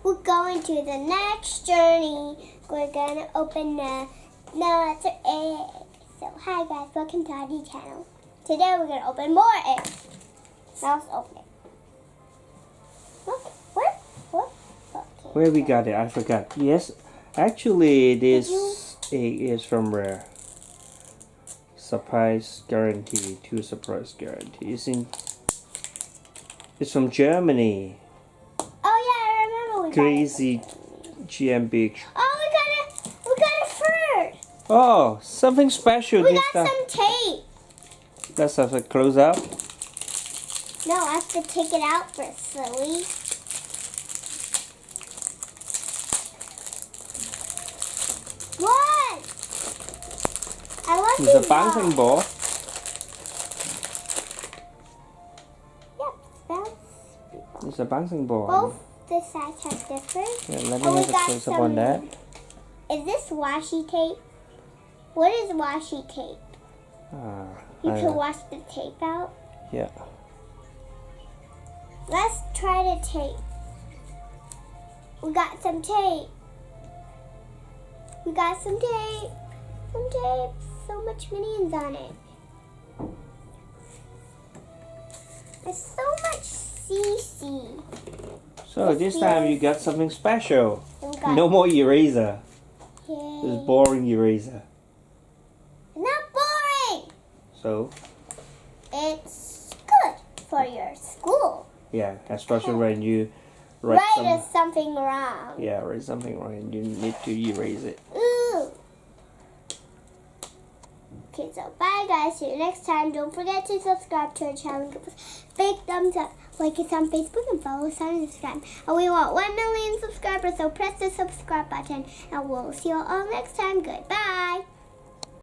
we're going to the next journey. We're gonna open another egg. So hi guys, welcome to Audrey's channel. Today we're gonna open more eggs. Now let's open it. Look, what? Okay. Where we got it? I forgot. Yes, actually this egg is from Rare. Surprise guarantee. 2 surprise guarantees. It's from Germany. Oh yeah, I remember we Crazy got it. GmbH. Oh, we got it first. Oh, something special We this got time. some tape. Let's have a close up. No, I have to take it out first, silly. What? I want It's a these bouncing balls. ball. Yep, bounce. It's a bouncing ball. Both the sides are different. Yeah, let me Oh, we have a got close up on that. Is this washi tape? What is washi tape? You can wash the tape out. Yeah. Let's try the tape. We got some tape. We got some tape. Some tape. So much minions on it. There's so much CC. So this time you got something special. We got No more eraser. Yay. It's boring eraser. Not boring. So It's good for your school. yeah, especially when you write Write something wrong. write something wrong and you need to erase it. Ooh. Okay, so bye guys. See you next time. Don't forget to subscribe to our channel. Give us a big thumbs up. Like us on Facebook and follow us on Instagram. And we want 1 million subscribers, so press the subscribe button. And we'll see you all next time. Goodbye.